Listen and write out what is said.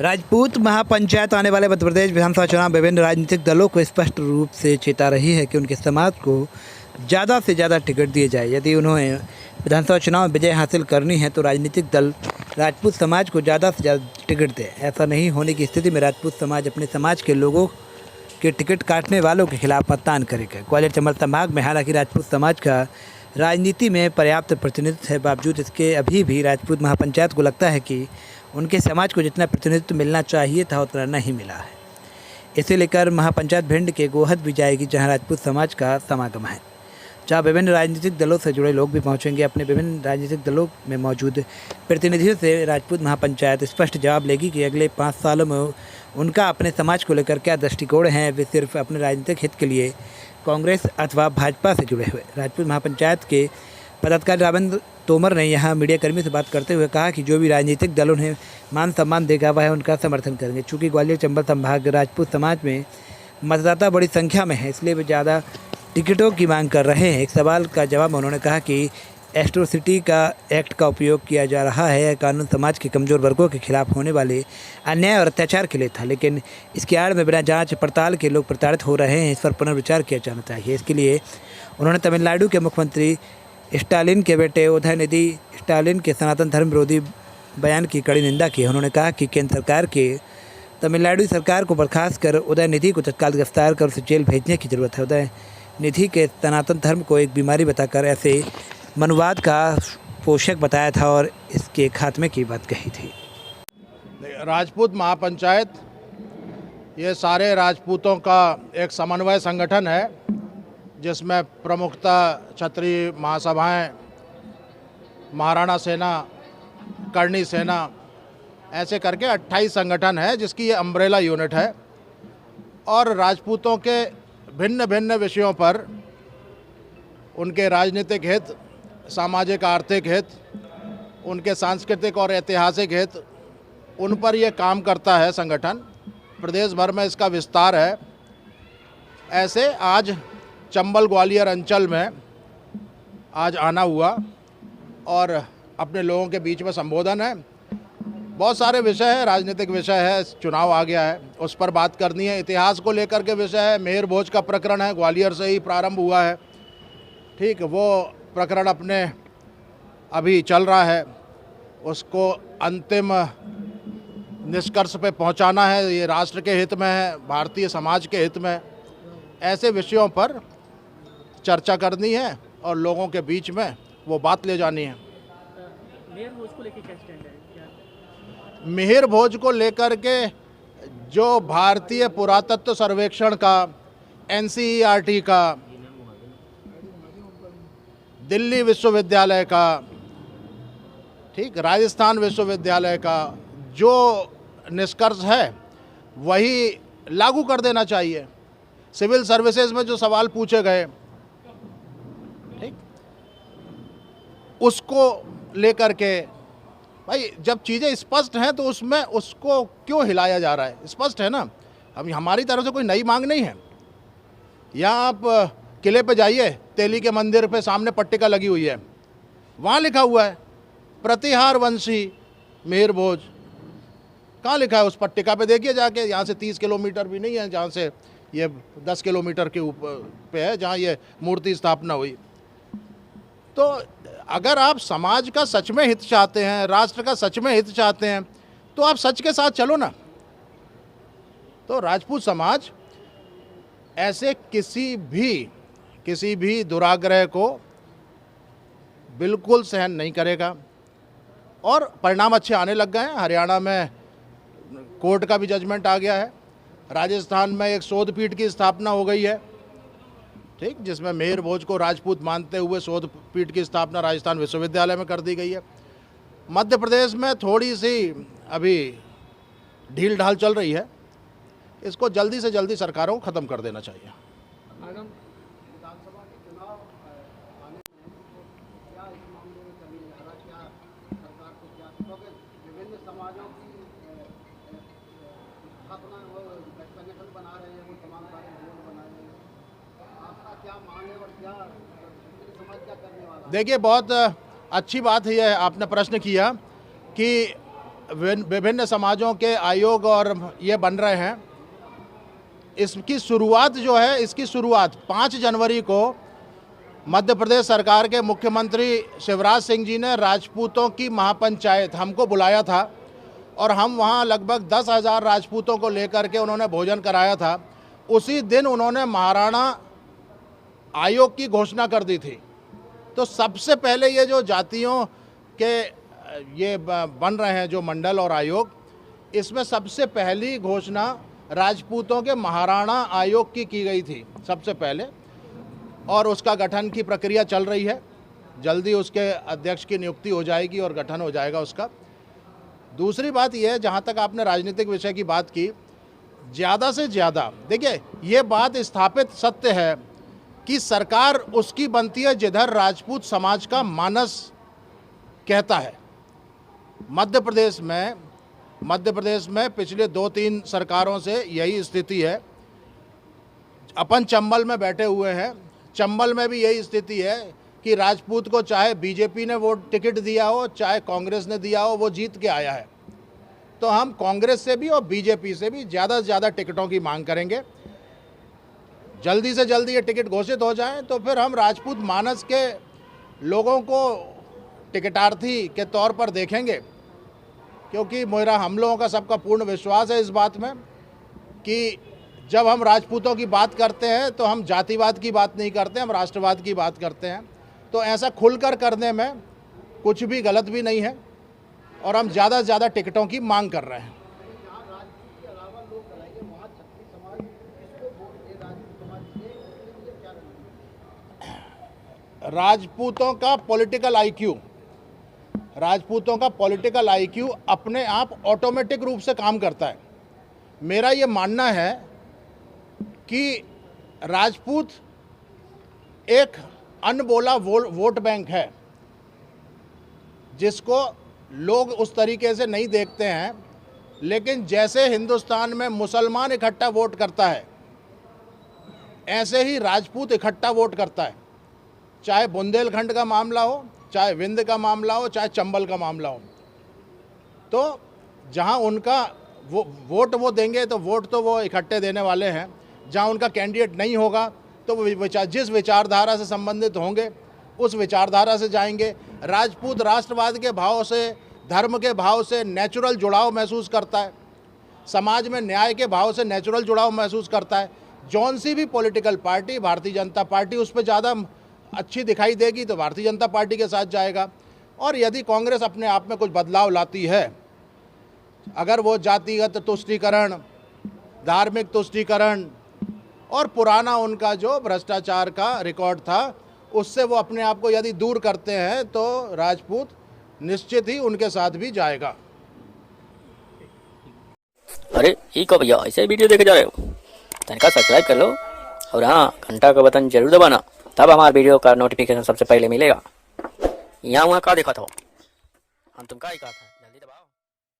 राजपूत महापंचायत आने वाले मध्य प्रदेश विधानसभा चुनाव विभिन्न राजनीतिक दलों को स्पष्ट रूप से चेता रही है कि उनके समाज को ज़्यादा से ज़्यादा टिकट दिए जाए। यदि उन्हें विधानसभा चुनाव में विजय हासिल करनी है तो राजनीतिक दल राजपूत समाज को ज़्यादा से ज़्यादा टिकट दे। ऐसा नहीं होने की स्थिति में राजपूत समाज अपने समाज के लोगों के टिकट काटने वालों के खिलाफ मतदान करेगा। ग्वालियर चंबल संभाग में हालांकि राजपूत समाज का राजनीति में पर्याप्त प्रतिनिधित्व है, बावजूद इसके अभी भी राजपूत महापंचायत को लगता है कि उनके समाज को जितना प्रतिनिधित्व मिलना चाहिए था उतना नहीं मिला है। इसे लेकर महापंचायत भिंड के गोहद भी जाएगी, जहां राजपूत समाज का समागम है, जहां विभिन्न राजनीतिक दलों से जुड़े लोग भी पहुंचेंगे। अपने विभिन्न राजनीतिक दलों में मौजूद प्रतिनिधियों से राजपूत महापंचायत स्पष्ट जवाब लेगी कि अगले 5 सालों में उनका अपने समाज को लेकर क्या दृष्टिकोण है। वे सिर्फ अपने राजनीतिक हित के लिए कांग्रेस अथवा भाजपा से जुड़े हुए। राजपूत महापंचायत के पदाधिकारी रामेंद्र तोमर ने यहां मीडिया कर्मियों से बात करते हुए कहा कि जो भी राजनीतिक दल उन्हें मान सम्मान देगा वह उनका समर्थन करेंगे। चूँकि ग्वालियर चंबल संभाग राजपूत समाज में मतदाता बड़ी संख्या में है, इसलिए वे ज़्यादा टिकटों की मांग कर रहे हैं। एक सवाल का जवाब में उन्होंने कहा कि एट्रोसिटी का एक्ट का उपयोग किया जा रहा है। यह कानून समाज के कमज़ोर वर्गों के खिलाफ होने वाले अन्याय और अत्याचार के लिए था, लेकिन इसकी आड़ में बिना जांच पड़ताल के लोग प्रताड़ित हो रहे हैं। इस पर पुनर्विचार किया जाना चाहिए। इसके लिए उन्होंने तमिलनाडु के मुख्यमंत्री स्टालिन के बेटे उदयनिधि स्टालिन के सनातन धर्म विरोधी बयान की कड़ी निंदा की। उन्होंने कहा कि केंद्र सरकार के तमिलनाडु सरकार को बर्खास्त कर उदयनिधि को तत्काल गिरफ्तार कर उसे जेल भेजने की ज़रूरत है। उदयनिधि के सनातन धर्म को एक बीमारी बताकर ऐसे मनुवाद का पोषक बताया था और इसके खात्मे की बात कही थी। राजपूत महापंचायत ये सारे राजपूतों का एक समन्वय संगठन है, जिसमें प्रमुखतः क्षत्रिय महासभाएं, महाराणा सेना, करणी सेना, ऐसे करके 28 संगठन है, जिसकी ये अम्ब्रेला यूनिट है। और राजपूतों के भिन्न भिन्न विषयों पर उनके राजनीतिक हित, सामाजिक आर्थिक हित, उनके सांस्कृतिक और ऐतिहासिक हित, उन पर यह काम करता है संगठन। प्रदेश भर में इसका विस्तार है। ऐसे आज चंबल ग्वालियर अंचल में आज आना हुआ और अपने लोगों के बीच में संबोधन है। बहुत सारे विषय है, राजनीतिक विषय है, चुनाव आ गया है, उस पर बात करनी है। इतिहास को लेकर के विषय है। मेहर भोज का प्रकरण है, ग्वालियर से ही प्रारंभ हुआ है। ठीक, वो प्रकरण अपने अभी चल रहा है, उसको अंतिम निष्कर्ष पे पहुंचाना है। ये राष्ट्र के हित में है, भारतीय समाज के हित में। ऐसे विषयों पर चर्चा करनी है और लोगों के बीच में वो बात ले जानी है। मेहर भोज को लेकर क्या स्टैंड है? मेहर भोज को लेकर के जो भारतीय पुरातत्व सर्वेक्षण का, NCERT का, दिल्ली विश्वविद्यालय का, ठीक, राजस्थान विश्वविद्यालय का जो निष्कर्ष है वही लागू कर देना चाहिए। सिविल सर्विसेज में जो सवाल पूछे गए, ठीक, उसको लेकर के भाई जब चीज़ें स्पष्ट हैं तो उसमें उसको क्यों हिलाया जा रहा है? स्पष्ट है ना। अब हमारी तरफ से कोई नई मांग नहीं है। यहाँ आप किले पे जाइए, तेली के मंदिर पे सामने पट्टिका लगी हुई है, वहाँ लिखा हुआ है प्रतिहार वंशी मेहर भोज। कहाँ लिखा है उस पट्टिका पे? देखिए जाके। यहाँ से 30 किलोमीटर भी नहीं है, जहाँ से ये 10 किलोमीटर के ऊपर पे है, जहाँ ये मूर्ति स्थापना हुई। तो अगर आप समाज का सच में हित चाहते हैं, राष्ट्र का सच में हित चाहते हैं, तो आप सच के साथ चलो ना। तो राजपूत समाज ऐसे किसी भी दुराग्रह को बिल्कुल सहन नहीं करेगा। और परिणाम अच्छे आने लग गए हैं। हरियाणा में कोर्ट का भी जजमेंट आ गया है। राजस्थान में एक शोध पीठ की स्थापना हो गई है, ठीक, जिसमें मेहर भोज को राजपूत मानते हुए शोध पीठ की स्थापना राजस्थान विश्वविद्यालय में कर दी गई है। मध्य प्रदेश में थोड़ी सी अभी ढील ढाल चल रही है। इसको जल्दी से जल्दी सरकारों को ख़त्म कर देना चाहिए। विधानसभा के चुनाव आने में क्या इस मामले में कमी आ रहा, क्या सरकार को क्या, क्योंकि विभिन्न समाजों की स्थापना वो संगठन बना रहे हैं, वो तमाम सारे बोर्ड बना रहे हैं। आपका क्या मांग है और क्या समाज क्या करने वाला? देखिए, बहुत अच्छी बात है आपने प्रश्न किया कि विभिन्न समाजों के आयोग और ये बन रहे हैं, इसकी शुरुआत जो है, इसकी शुरुआत 5 जनवरी को मध्य प्रदेश सरकार के मुख्यमंत्री शिवराज सिंह जी ने राजपूतों की महापंचायत हमको बुलाया था और हम वहाँ लगभग 10,000 राजपूतों को लेकर के उन्होंने भोजन कराया था। उसी दिन उन्होंने महाराणा आयोग की घोषणा कर दी थी। तो सबसे पहले ये जो जातियों के ये बन रहे हैं जो मंडल और आयोग, इसमें सबसे पहली घोषणा राजपूतों के महाराणा आयोग की गई थी सबसे पहले, और उसका गठन की प्रक्रिया चल रही है। जल्दी उसके अध्यक्ष की नियुक्ति हो जाएगी और गठन हो जाएगा उसका। दूसरी बात यह है, जहाँ तक आपने राजनीतिक विषय की बात की, ज़्यादा से ज़्यादा देखिए, ये बात स्थापित सत्य है कि सरकार उसकी बनती है जिधर राजपूत समाज का मानस कहता है। मध्य प्रदेश में पिछले 2-3 सरकारों से यही स्थिति है। अपन चंबल में बैठे हुए हैं, चंबल में भी यही स्थिति है कि राजपूत को चाहे बीजेपी ने वोट टिकट दिया हो, चाहे कांग्रेस ने दिया हो, वो जीत के आया है। तो हम कांग्रेस से भी और बीजेपी से भी ज़्यादा से ज़्यादा टिकटों की मांग करेंगे। जल्दी से जल्दी ये टिकट घोषित हो जाएं तो फिर हम राजपूत मानस के लोगों को टिकटार्थी के तौर पर देखेंगे, क्योंकि हम लोगों का सबका पूर्ण विश्वास है इस बात में कि जब हम राजपूतों की बात करते हैं तो हम जातिवाद की बात नहीं करते, हम राष्ट्रवाद की बात करते हैं। तो ऐसा खुलकर करने में कुछ भी गलत भी नहीं है और हम ज़्यादा से ज़्यादा टिकटों की मांग कर रहे हैं। जहाँ राजपूत के अलावा लोग कराएंगे, वहाँ छत्री समाज किसको वोट दे, राजपूत समाज के लिए क्या रणनीति? राजपूतों का पॉलिटिकल आईक्यू अपने आप ऑटोमेटिक रूप से काम करता है। मेरा ये मानना है कि राजपूत एक अनबोला वोट बैंक है, जिसको लोग उस तरीके से नहीं देखते हैं, लेकिन जैसे हिंदुस्तान में मुसलमान इकट्ठा वोट करता है, ऐसे ही राजपूत इकट्ठा वोट करता है। चाहे बुंदेलखंड का मामला हो, चाहे विंध्य का मामला हो, चाहे चंबल का मामला हो। तो जहां उनका वोट वो देंगे तो वोट तो वो इकट्ठे देने वाले हैं। जहां उनका कैंडिडेट नहीं होगा तो वो जिस विचारधारा से संबंधित होंगे उस विचारधारा से जाएंगे। राजपूत राष्ट्रवाद के भाव से, धर्म के भाव से नेचुरल जुड़ाव महसूस करता है, समाज में न्याय के भाव से नेचुरल जुड़ाव महसूस करता है। जौन सी भी political party, Bharatiya Janata party उस पर ज़्यादा अच्छी दिखाई देगी तो भारतीय जनता पार्टी के साथ जाएगा। और यदि कांग्रेस अपने आप में कुछ बदलाव लाती है, अगर वो जातिगत तुष्टीकरण, धार्मिक तुष्टीकरण और पुराना उनका जो भ्रष्टाचार का रिकॉर्ड था, उससे वो अपने आप को यदि दूर करते हैं तो राजपूत निश्चित ही उनके साथ भी जाएगा। अरे ये कब भैया ऐसे वीडियो देखे जा रहे हो? तनिका सब्सक्राइब कर लो और हाँ, घंटा का बटन जरूर दबाना, तब हमारे वीडियो का नोटिफिकेशन सबसे पहले मिलेगा। यहाँ वहाँ का देखा था हम, तुम का ही कहा था।